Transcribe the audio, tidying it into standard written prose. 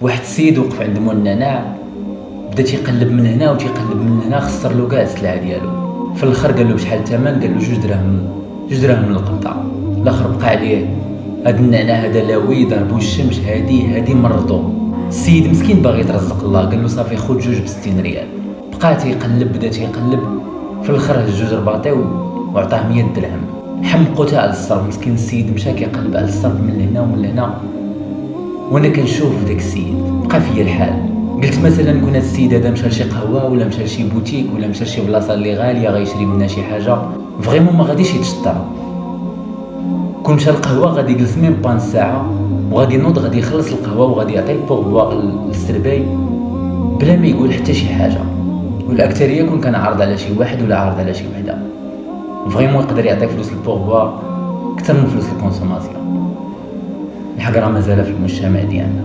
واحد السيد وقف عند مول النعناع، بدا تيقلب من هنا وتيقلب من هنا، خسر له كاع السلعه ديالو. في الاخر قال له بشحال الثمن؟ قال له 2 دراهم، 2 دراهم من القبضه. الاخر بقى عليه هاد النعناع هذا لاوي ضربو الشمس، هادي مرضو. السيد مسكين باغي يترزق الله، قال له صافي خذ 2 ب60 ريال. بقى تيقلب، بدا تيقلب، في الاخر هز 2 رباطيو وعطاه 100 درهم. حمقو تاع الصرف، مسكين السيد مشى كيقلب على الصرف من هنا ومن هنا، وانا كنشوف داك السيد بقى فيا الحال. قلت مثلا كون هاد السيد هذا مشى لشي قهوه ولا مشى لشي بوتيك ولا مشى لشي بلاصه اللي غاليه غيشري منها شي حاجه، فريمون ما غاديش يتشطر. كون مشى القهوه غادي يجلس ميم با نص ساعه وغادي ينوض، غادي يخلص القهوه وغادي يعطي البوغوا للسرباي بلا ما يقول حتى شي حاجه. والاكثريه كون كان عارض على شي واحد ولا عارض على شي وحده، فريمون يقدر يعطي فلوس البوغوا اكثر من فلوس الكونسوماسيون. الحق راه مازال في المجتمع ديالنا.